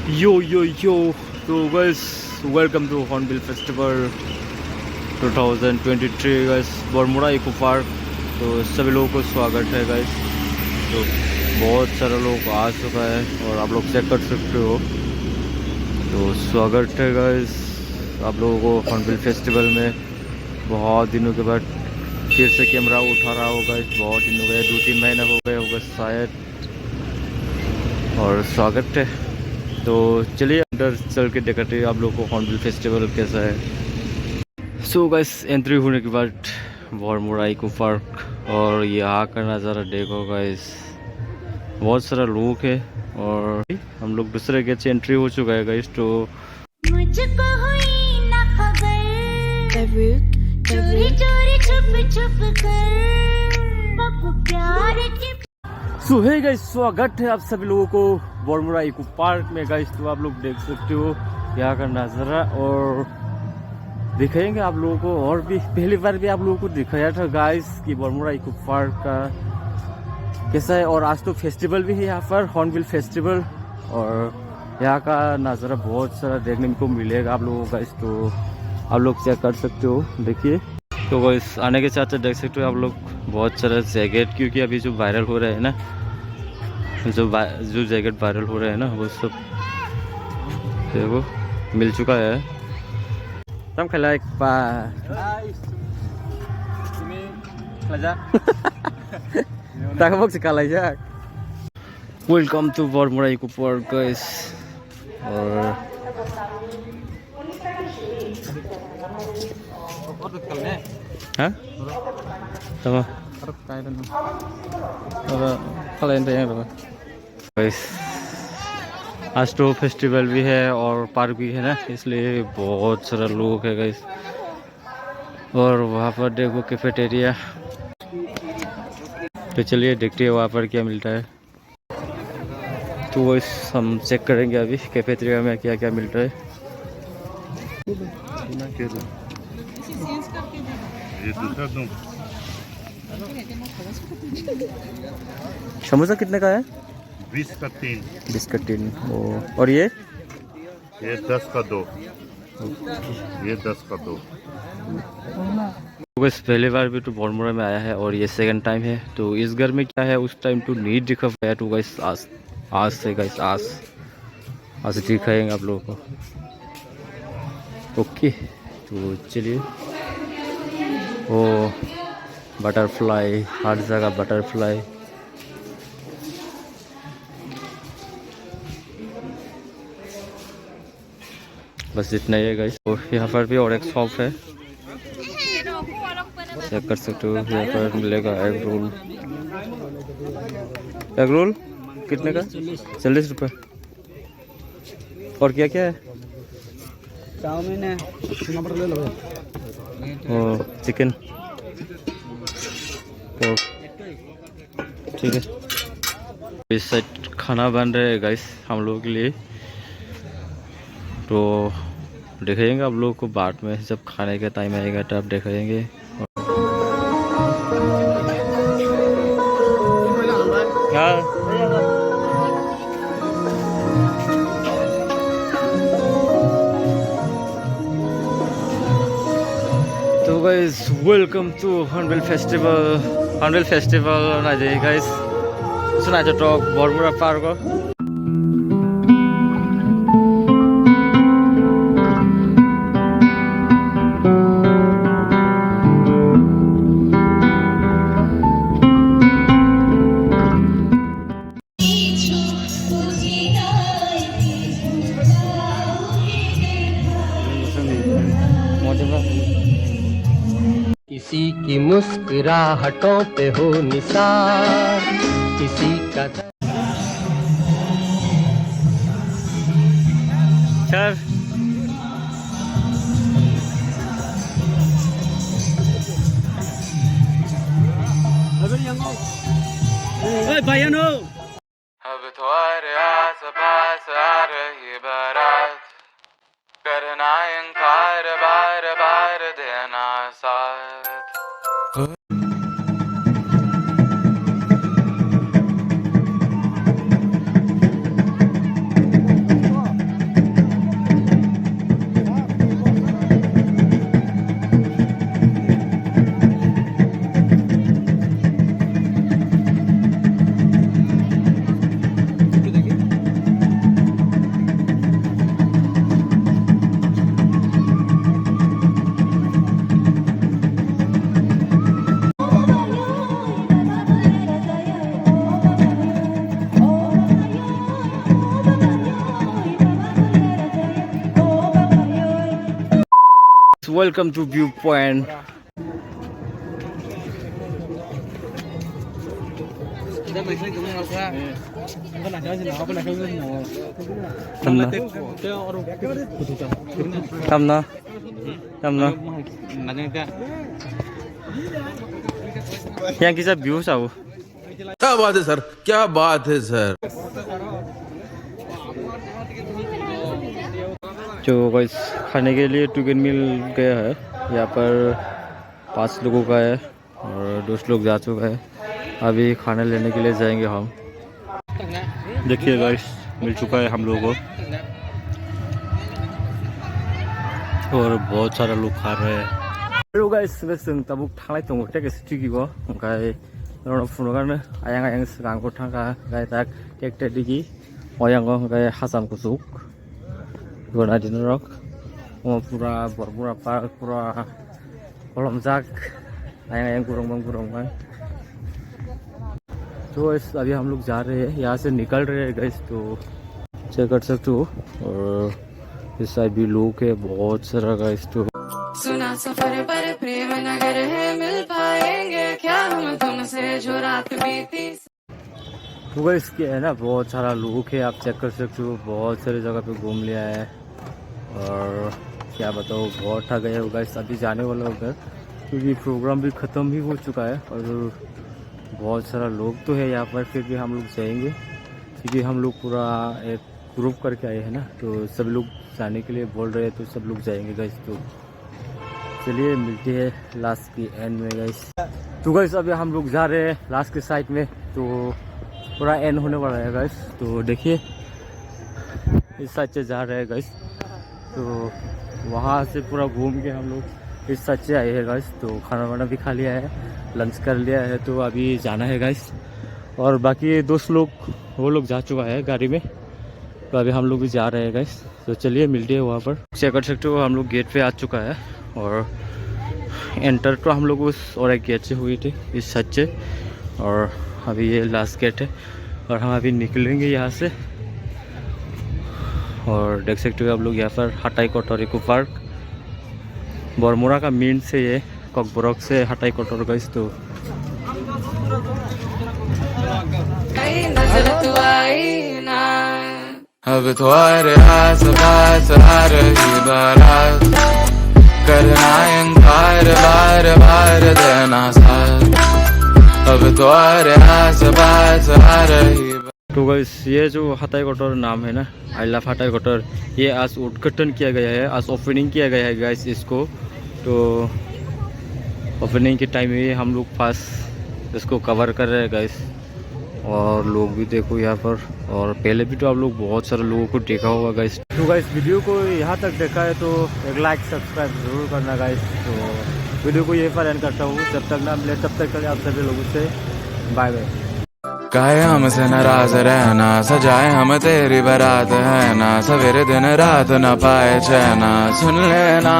Yo. So guys, welcome to Hornbill Festival 2023 guys, Bermuda eco park. तो सभी लोगों को स्वागत है गाइस। तो बहुत सारा लोग आ चुका है और आप लोग चेक कर सकते हो। तो स्वागत है गाइस आप लोगों को हॉर्नबिल फेस्टिवल में। बहुत दिनों के बाद फिर से कैमरा उठा रहा होगा। बहुत दिन हो गए, 2-3 महीने हो गए होगा शायद। और स्वागत है। तो चलिए अंदर चल के दिखाते हैं आप लोगों को हॉर्नबिल फेस्टिवल कैसा है। सो गाइस, एंट्री होने के बाद बरमुड़ा इको पार्क और यहाँ का नज़ारा देखो गाइस। बहुत सारा लोग है और हम लोग दूसरे गेट से एंट्री हो चुका है गाइस। तो मुझको हुई ना खबर, चोरी चोरी छुप छुप कर पप्पू प्यार की। सो है गाइस, स्वागत है आप सभी लोगों को बरमुड़ा इको पार्क में गाइस। तो आप लोग देख सकते हो यहाँ का नज़ारा और दिखाएंगे आप लोगों को। और भी पहली बार भी आप लोगों को दिखाया था गाइस कि बरमुड़ा इको पार्क का कैसा है। और आज तो फेस्टिवल भी है यहाँ पर, हॉर्नबिल फेस्टिवल। और यहाँ का नज़ारा बहुत सारा देखने को मिलेगा आप लोगों को गाइस। तो आप लोग चेक कर सकते हो, देखिए। तो गाइस आने के साथ देख सकते हो आप लोग बहुत सारा जैकेट, क्योंकि अभी जो वायरल हो रहा है ना, जो जैकेट वायरल हो रहा है ना, वो सब देखो मिल चुका है। तम खेला एक welcome to Bermuda eco park guys. और हाँ तमा गाइस, आज तो फेस्टिवल भी है और पार्क भी है ना, इसलिए बहुत सारा लोग है गाइस। और वहाँ पर देखो कैफेटेरिया। तो चलिए देखते हैं वहाँ पर क्या मिलता है। तो गाइस हम चेक करेंगे अभी कैफेटेरिया में क्या क्या मिलता है। ये दूसरा दूं। समोसा कितने का है? 20 का 3। 20 का 3। और ये 10 का 2। ये 10 का 2। बस पहली बार भी तो बरमुड़ा में आया है और ये सेकंड टाइम है। तो इस घर में क्या है उस टाइम तो नहीं दिखा पाया। तो गाइस आज से गाइस आज दिखाएंगे आप लोगों को। ओके तो चलिए। ओ बटरफ्लाई, हर जगह बटरफ्लाई। बस इतना ही है गाइस। तो यहाँ पर भी और एक शॉप है, चेक कर सकते हो। यहाँ पर मिलेगा एग रोल। एग रोल कितने का? 40 रुपये। और क्या क्या है? चाउमीन है, नंबर ले लो। चिकन, ठीक है। इस साइड खाना बन रहा है गाइस हम लोगों के लिए। तो दिखाएंगे आप लोगों को बाद में, जब खाने का टाइम आएगा तब दिखाएंगे। तो guys welcome to Hornbill festival. Hornbill festival ना जाए गाइस, सुना तो बरमुड़ा पार्क। किसी की मुस्कुराहटों पे हो निसार, किसी का सर भैया अब तुम्हारे आस पास आ रही बारात, करना इनकार बार बार देना साथ। welcome to Viewpoint. Tamna. यहाँ की सब views आओ. क्या बात है सर, क्या बात है सर। जो गाइस खाने के लिए टोकन मिल गया है, यहाँ पर 5 लोगों का है और 2 लोग जा चुका है। अभी खाना लेने के लिए जाएंगे हम। देखिए गाइस मिल चुका है हम लोगों को और बहुत सारा लोग खा रहे हैं। Hello guys, जों ताबुक थांलाय दङ टेक्स टिकिगो ओमफ्राय रण फुनगारनो आयां सिगांखौ थांगा गाय ताक टेक्टे दिगि अयांगो गाय हासाम कुसुक गोना दिन रक पूरा बरबुरा पार्क पूरा कलमजाक आयां गुरंग तो अभी हम लोग जा रहे हैं, यहाँ से निकल रहे हैं गाइस। तो चेक कर सकते हो और इस साइड भी लोग है बहुत सारा गाइस। तो सुना सफर पर प्रेम नगर है, मिल पाएंगे क्या हम तुमसे जो रात बीती। तो गाइस क्या है ना, बहुत सारा लोग है, आप चेक कर सकते हो। बहुत सारी जगह पे घूम लिया है और क्या बताओ बहुत थक गए हो गाइस। अभी जाने वाला उधर क्योंकि प्रोग्राम भी ख़त्म भी हो चुका है और बहुत सारा लोग तो है यहाँ पर। फिर भी हम लोग जाएंगे क्योंकि हम लोग पूरा एक ग्रुप करके आए हैं ना, तो सब लोग जाने के लिए बोल रहे हैं, तो सब लोग जाएंगे गाइस। तो चलिए मिलते हैं लास्ट की एंड में गाइस। तो गाइस अभी हम लोग जा रहे हैं लास्ट के साइड में, तो पूरा एंड होने वाला है गाइस। तो देखिए इस साइड से जा रहे हैं गाइस, तो वहाँ से पूरा घूम के हम लोग इस साइड से आए हैं गाइस। तो खाना वाना भी खा लिया है, लंच कर लिया है, तो अभी जाना है गाइस। और बाकी 2 लोग वो लोग जा चुका है गाड़ी में, तो अभी हम लोग भी जा रहे हैं गाइस। तो चलिए मिलते हैं वहाँ पर। चेक कर सकते हो हम लोग गेट पे आ चुका है और एंटर तो हम लोग उस और एक गेट से हुई थी इस साइड से, और अभी ये लास्ट गेट है और हम अभी निकलेंगे यहाँ से। और देख सकते हो आप लोग यहाँ पर हटाई कोटर इको पार्क बरमुरा का मेन से ये ककबरक से हटाई कोटर गाइस। तो अब तुम्हारे आस पास आ रही बारात, करना इनकार बार बार देना साथ। अब तुम्हारे आस पास आ रही। तो गाइस ये जो हटाई कोटर नाम है ना, आई लव हटाई कोटर, ये आज उद्घाटन किया गया है, आज ओपनिंग किया गया है गाइस इसको। तो ओपनिंग के टाइम में हम लोग पास इसको कवर कर रहे हैं गाइस। और लोग भी देखो यहाँ पर, और पहले भी तो आप लोग बहुत सारे लोगों को देखा होगा गाइस। तो गाइस वीडियो को यहाँ तक देखा है तो एक लाइक सब्सक्राइब जरूर करना गाइस। तो वीडियो को यहीं पर एंड करता हूँ, जब तक ना मिले तब तक के लिए आप सभी लोगों से बाय बाय। काहे हमसे नाराज रहना, सजाए हम तेरी बारात है ना, सवेरे दिन रात न पाए चैना। सुन लेना